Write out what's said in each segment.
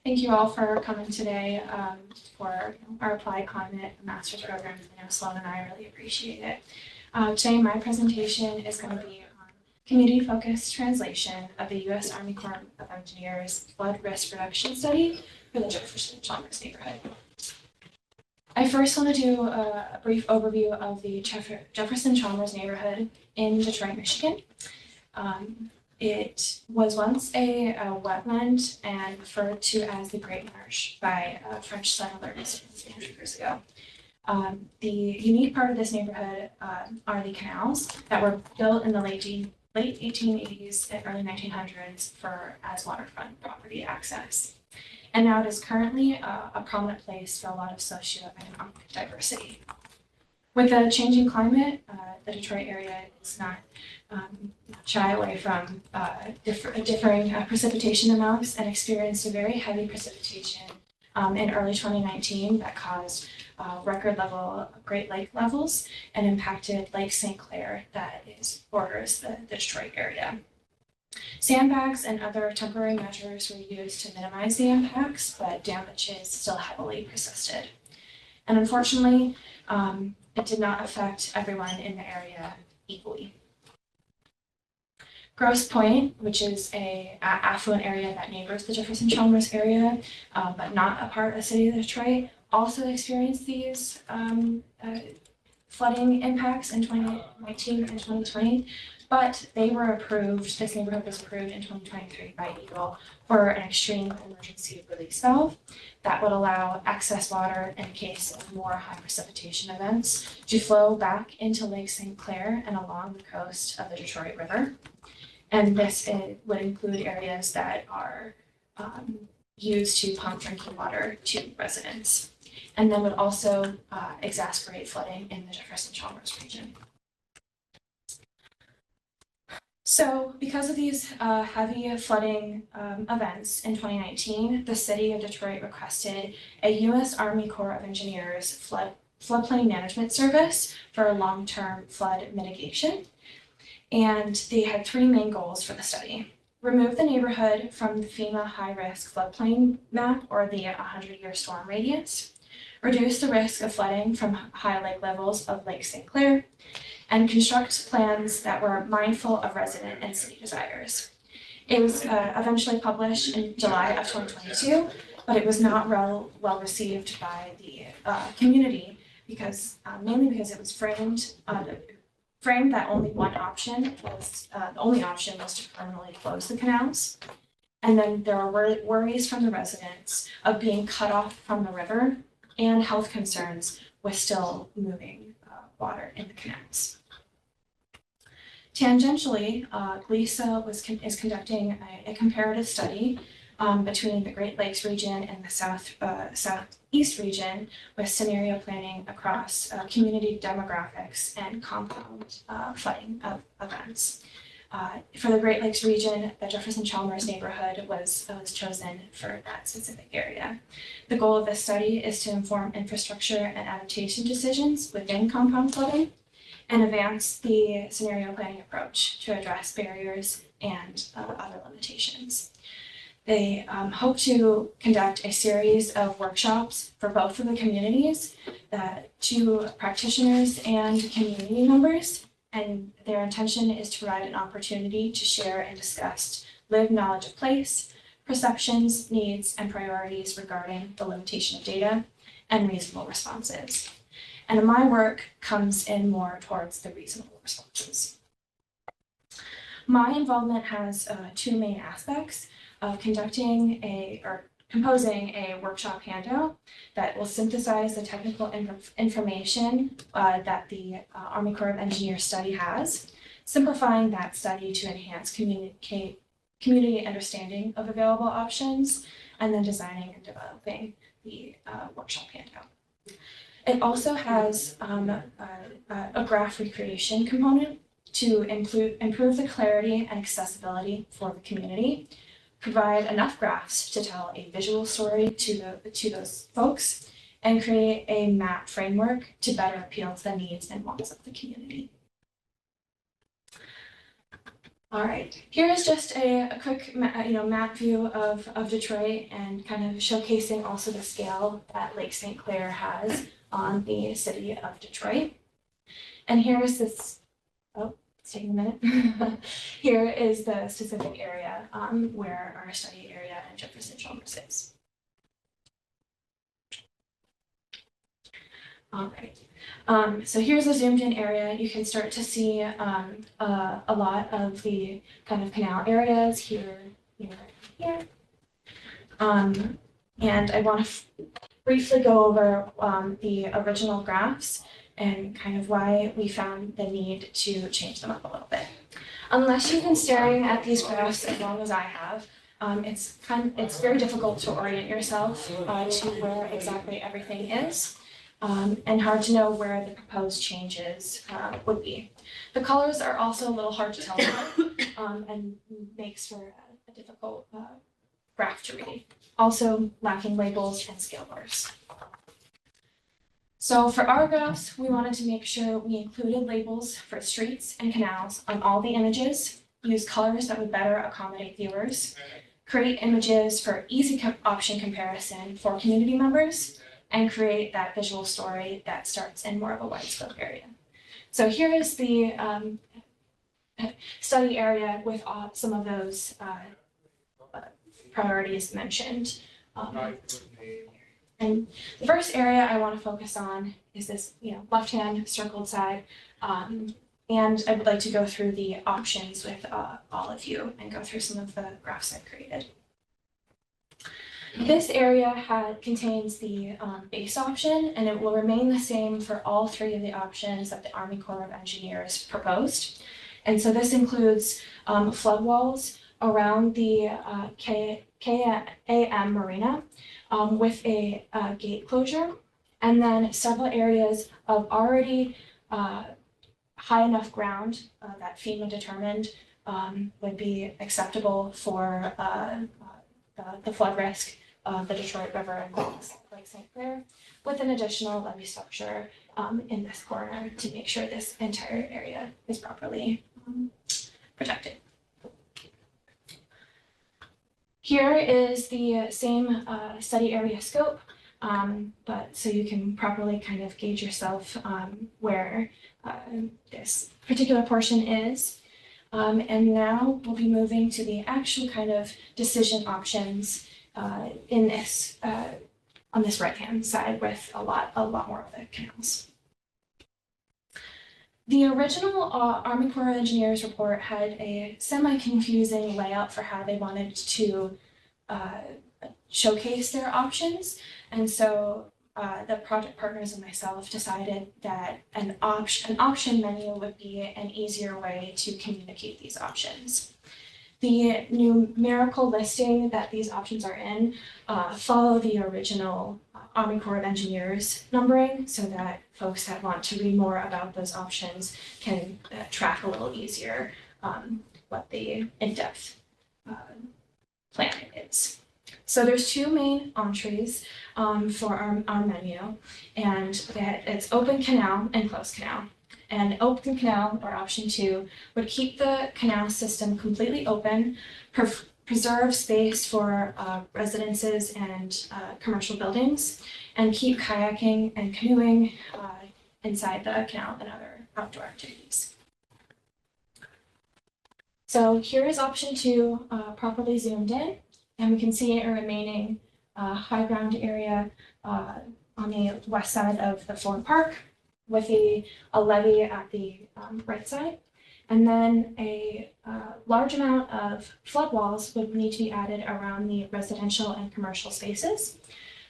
Thank you all for coming today for our Applied Climate Master's Program. I know Sloan and I really appreciate it. Today, my presentation is going to be on community-focused translation of the U.S. Army Corps of Engineers Flood Risk Reduction Study for the Jefferson-Chalmers neighborhood. I first want to do a brief overview of the Jefferson-Chalmers neighborhood in Detroit, Michigan. It was once a wetland and referred to as the Great Marsh by French settlers 100 years ago. The unique part of this neighborhood are the canals that were built in the late 1880s and early 1900s as waterfront property access. And now it is currently a prominent place for a lot of socioeconomic diversity. With the changing climate, the Detroit area is not shy away from differing precipitation amounts and experienced a very heavy precipitation in early 2019 that caused record level Great Lake levels and impacted Lake St. Clair that borders the Detroit area. Sandbags and other temporary measures were used to minimize the impacts, but damages still heavily persisted. And unfortunately, it did not affect everyone in the area equally. Grosse Pointe, which is an affluent area that neighbors the Jefferson-Chalmers area, but not a part of the city of Detroit, also experienced these flooding impacts in 2019 and 2020, but they were approved, this neighborhood was approved in 2023 by EGLE for an extreme emergency release valve that would allow excess water in case of more high precipitation events to flow back into Lake St. Clair and along the coast of the Detroit River. And this would include areas that are used to pump drinking water to residents, and then would also exacerbate flooding in the Jefferson-Chalmers region. So because of these heavy flooding events in 2019, the city of Detroit requested a U.S. Army Corps of Engineers floodplain management service for long-term flood mitigation. And they had three main goals for the study. Remove the neighborhood from the FEMA high-risk floodplain map or the 100-year storm radius, reduce the risk of flooding from high lake levels of Lake St. Clair, and construct plans that were mindful of resident and city desires. It was eventually published in July of 2022, but it was not well received by the community because mainly because it was framed that only one option was, the only option was to permanently close the canals. And then there were worries from the residents of being cut off from the river and health concerns with still moving water in the canals. Tangentially, GLISA is conducting a comparative study between the Great Lakes region and the Southeast region with scenario planning across community demographics and compound flooding of events. For the Great Lakes region, the Jefferson-Chalmers neighborhood was chosen for that specific area. The goal of this study is to inform infrastructure and adaptation decisions within compound flooding and advance the scenario planning approach to address barriers and other limitations. They hope to conduct a series of workshops for both of the communities to practitioners and community members, and their intention is to provide an opportunity to share and discuss lived knowledge of place, perceptions, needs, and priorities regarding the limitation of data and reasonable responses. And my work comes in more towards the reasonable responses. My involvement has two main aspects of composing a workshop handout that will synthesize the technical information that the Army Corps of Engineers study has, simplifying that study to enhance community understanding of available options, and then designing and developing the workshop handout. It also has a graph recreation component to improve the clarity and accessibility for the community, provide enough graphs to tell a visual story to those folks, and create a map framework to better appeal to the needs and wants of the community. All right, here is just a quick map view of Detroit and kind of showcasing also the scale that Lake St. Clair has on the city of Detroit. And here is this, oh, it's taking a minute. Here is the specific area where our study area in Jefferson-Chalmers is. All right. So here's a zoomed in area. You can start to see a lot of the kind of canal areas here, here. And I want to briefly go over the original graphs and kind of why we found the need to change them up a little bit. Unless you've been staring at these graphs as long as I have, it's very difficult to orient yourself to where exactly everything is. And hard to know where the proposed changes would be. The colors are also a little hard to tell and makes for a difficult graph to read. Also lacking labels and scale bars. So for our graphs, we wanted to make sure we included labels for streets and canals on all the images, use colors that would better accommodate viewers, create images for easy option comparison for community members, and create that visual story that starts in more of a wide scope area. So here is the study area with some of those priorities mentioned. And the first area I want to focus on is this left-hand circled side. And I would like to go through the options with all of you and go through some of the graphs I've created. This area contains the base option, and it will remain the same for all three of the options that the Army Corps of Engineers proposed. And so this includes flood walls around the KAM Marina with a gate closure, and then several areas of already high enough ground that FEMA determined would be acceptable for the flood risk of the Detroit River and Lake St. Clair, with an additional levee structure in this corner to make sure this entire area is properly protected. Here is the same study area scope, but so you can properly kind of gauge yourself where this particular portion is. And now we'll be moving to the actual kind of decision options in this on this right-hand side with a lot more of the canals. The original Army Corps of Engineers report had a semi-confusing layout for how they wanted to showcase their options, and so the project partners and myself decided that an option menu would be an easier way to communicate these options. The numerical listing that these options are in follow the original Army Corps of Engineers numbering so that folks that want to read more about those options can track a little easier what the in-depth plan is. So there's two main entrees for our menu, and that it's open canal and closed canal. And open canal, or option 2, would keep the canal system completely open, preserve space for residences and commercial buildings, and keep kayaking and canoeing inside the canal and other outdoor activities. So here is option 2 properly zoomed in, and we can see a remaining high ground area on the west side of the Ford Park, with a levee at the right side. And then a large amount of flood walls would need to be added around the residential and commercial spaces.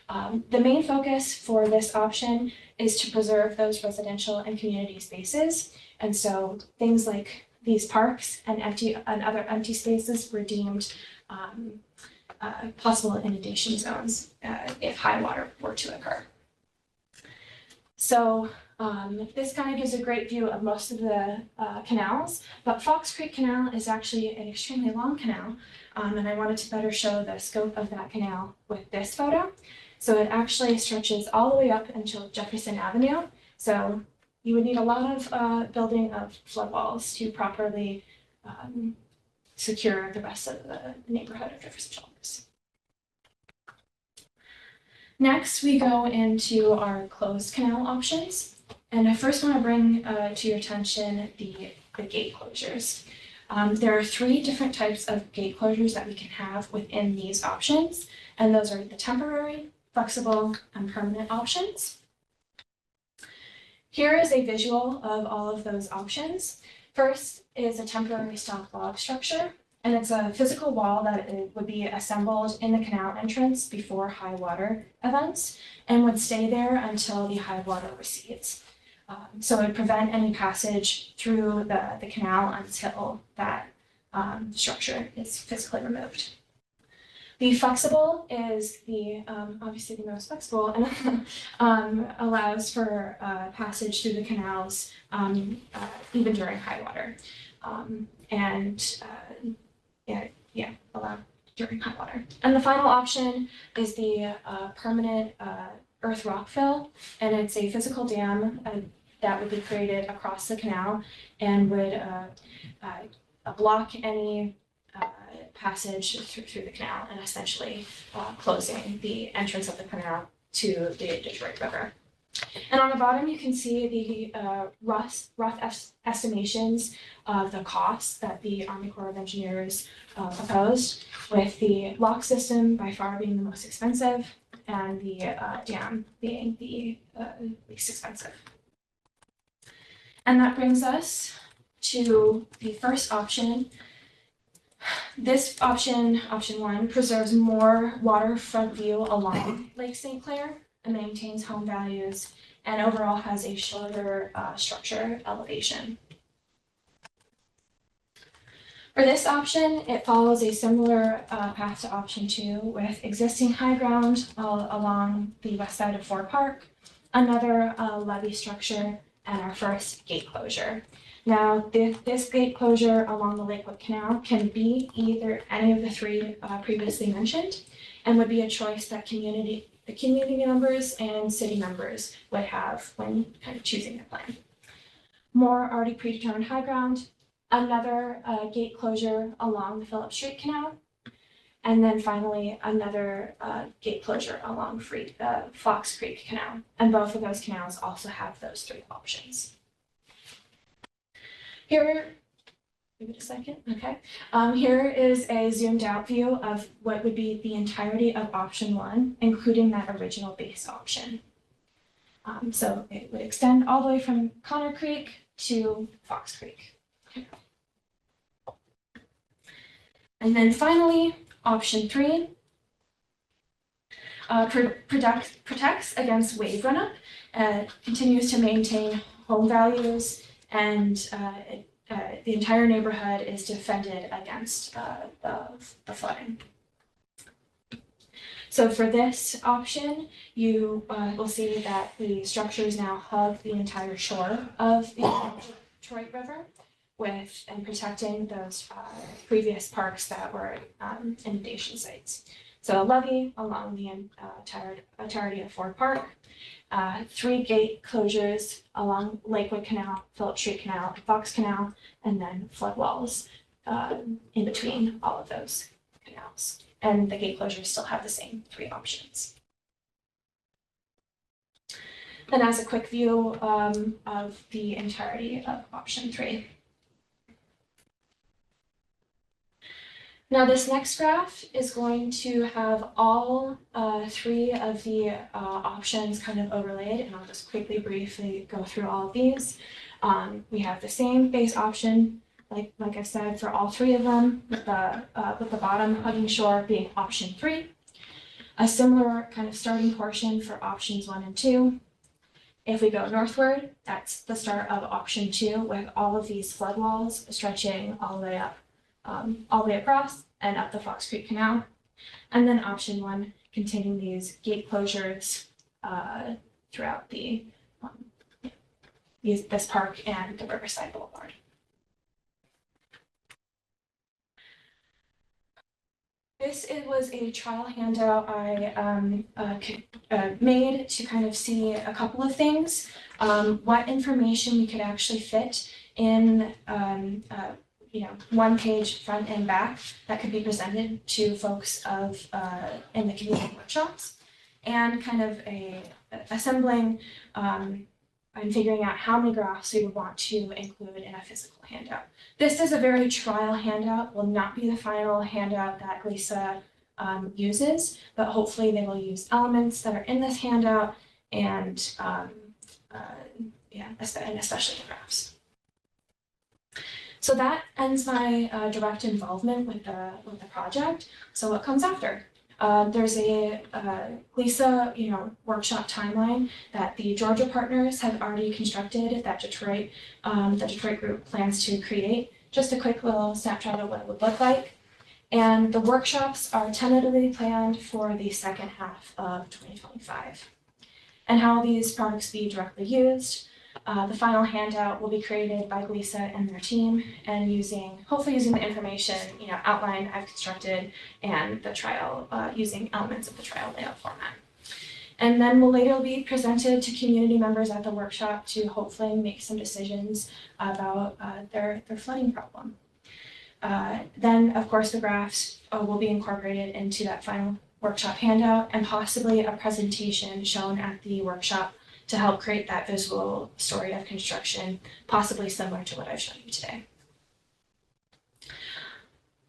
The main focus for this option is to preserve those residential and community spaces. And so things like these parks and other empty spaces were deemed possible inundation zones if high water were to occur. So this kind of gives a great view of most of the canals, but Fox Creek Canal is actually an extremely long canal, and I wanted to better show the scope of that canal with this photo. So it actually stretches all the way up until Jefferson Avenue. So you would need a lot of building of flood walls to properly secure the rest of the neighborhood of Jefferson-Chalmers. Next, we go into our closed canal options. And I first want to bring to your attention the gate closures. There are 3 different types of gate closures that we can have within these options, and those are the temporary, flexible, and permanent options. Here is a visual of all of those options. First is a temporary stop log structure, and it's a physical wall that would be assembled in the canal entrance before high water events and would stay there until the high water recedes. So it would prevent any passage through the canal until that structure is physically removed. The flexible is the obviously the most flexible and allows for passage through the canals even during high water, allowed during high water. And the final option is the permanent earth rock fill, and it's a physical dam that would be created across the canal and would block any passage through the canal and essentially closing the entrance of the canal to the Detroit River. And on the bottom, you can see the rough estimations of the costs that the Army Corps of Engineers proposed, with the lock system by far being the most expensive and the dam being the least expensive. And that brings us to the first option. This option, option 1, preserves more waterfront view along Lake St. Clair and maintains home values, and overall has a shorter structure elevation. For this option, it follows a similar path to option 2, with existing high ground along the west side of Ford Park, another levee structure, and our first gate closure. Now, this gate closure along the Lakewood Canal can be either any of the 3 previously mentioned, and would be a choice that the community members and city members would have when kind of choosing their plan. More already predetermined high ground, another gate closure along the Phillips Street Canal, and then finally another gate closure along Fox Creek Canal. And both of those canals also have those 3 options. Here, give it a second, okay. Here is a zoomed out view of what would be the entirety of option 1, including that original base option. So it would extend all the way from Connor Creek to Fox Creek. Okay. And then finally, option 3 protects against wave runup, continues to maintain home values, and the entire neighborhood is defended against the flooding. So for this option, you will see that the structures now hug the entire shore of the Detroit River, and protecting those previous parks that were inundation sites. So a levee along the entirety of Ford Park, 3 gate closures along Lakewood Canal, Phillips Street Canal, and Fox Canal, and then flood walls in between all of those canals. And the gate closures still have the same 3 options. And as a quick view of the entirety of option 3. Now this next graph is going to have all 3 of the options kind of overlaid, and I'll just quickly briefly go through all of these. We have the same base option, like I said, for all 3 of them, with the bottom hugging shore being option 3. A similar kind of starting portion for options 1 and 2. If we go northward, that's the start of option 2, with all of these flood walls stretching all the way up, all the way across and up the Fox Creek Canal. And then option 1 containing these gate closures throughout this park and the Riverside Boulevard. This was a trial handout I made to kind of see a couple of things. What information we could actually fit in one-page front and back that could be presented to folks in the community workshops, and kind of assembling and figuring out how many graphs we would want to include in a physical handout. This is a very trial handout, will not be the final handout that GLISA uses, but hopefully they will use elements that are in this handout and especially the graphs. So that ends my direct involvement with the project. So what comes after? There's a GLISA, workshop timeline that the Georgia partners have already constructed that the Detroit group plans to create. Just a quick little snapshot of what it would look like. And the workshops are tentatively planned for the second half of 2025. And how these products be directly used. The final handout will be created by GLISA and their team, and hopefully using the information, outline I've constructed and the trial, using elements of the trial layout format. And then will later be presented to community members at the workshop to hopefully make some decisions about their flooding problem. Then, of course, the graphs will be incorporated into that final workshop handout, and possibly a presentation shown at the workshop to help create that visual story of construction, possibly similar to what I've shown you today.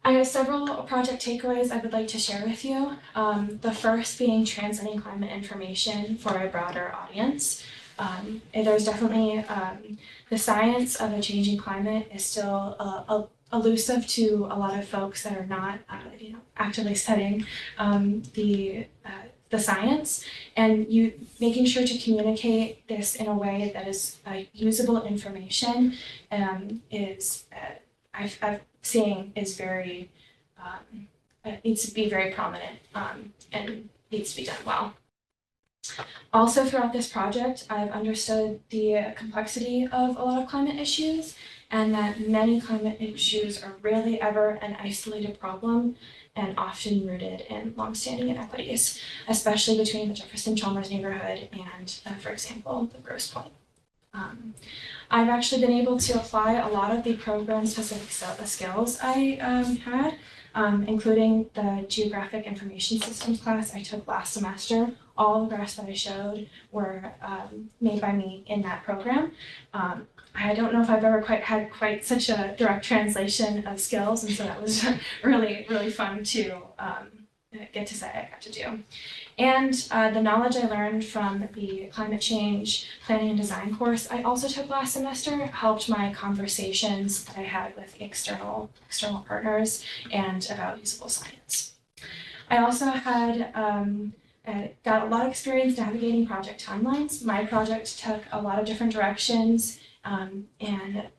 I have several project takeaways I would like to share with you. The first being translating climate information for a broader audience. There's definitely the science of a changing climate is still elusive to a lot of folks that are not actively studying the science, and making sure to communicate this in a way that is usable information is I've seeing is very needs to be very prominent and needs to be done well. Also, throughout this project, I've understood the complexity of a lot of climate issues, and that many climate issues are rarely ever an isolated problem and often rooted in longstanding inequities, especially between the Jefferson-Chalmers neighborhood and, for example, the Grosse Pointe. I've actually been able to apply a lot of the program-specific skills I had, including the Geographic Information Systems class I took last semester. All the graphs that I showed were made by me in that program. I don't know if I've ever had quite such a direct translation of skills, and so that was really, really fun to get to say I got to do. And the knowledge I learned from the climate change planning and design course I also took last semester helped my conversations that I had with external partners and about usable science. I also had got a lot of experience navigating project timelines. My project took a lot of different directions and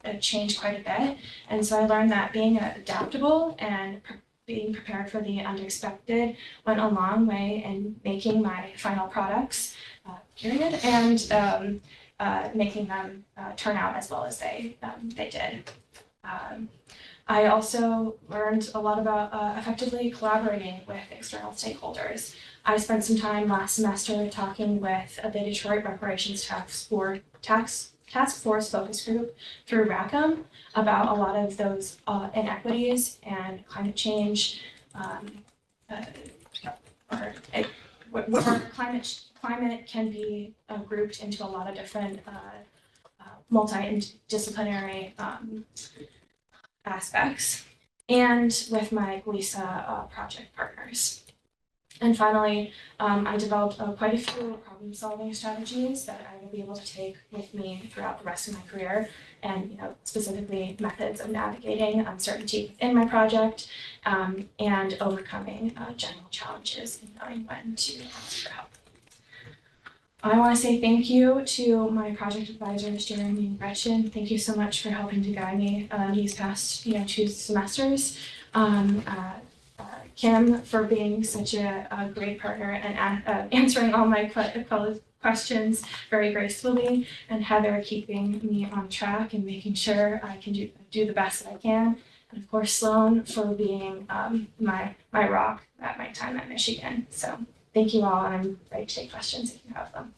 it changed quite a bit. And so I learned that being adaptable and being prepared for the unexpected went a long way in making my final products, and making them turn out as well as they did. I also learned a lot about effectively collaborating with external stakeholders. I spent some time last semester talking with the Detroit Reparations Task Force Focus Group through Rackham about a lot of those inequities and climate change, where climate can be grouped into a lot of different multidisciplinary aspects, and with my GLISA project partners. And finally, I developed quite a few problem-solving strategies that I will be able to take with me throughout the rest of my career, and specifically methods of navigating uncertainty within my project, and overcoming general challenges and knowing when to ask for help. I want to say thank you to my project advisors, Jeremy and Gretchen. Thank you so much for helping to guide me these past 2 semesters. Kim for being such a great partner and answering all my questions very gracefully, and Heather keeping me on track and making sure I can do the best that I can. And of course, Sloan for being my rock at my time at Michigan. So thank you all, and I'm ready to take questions if you have them.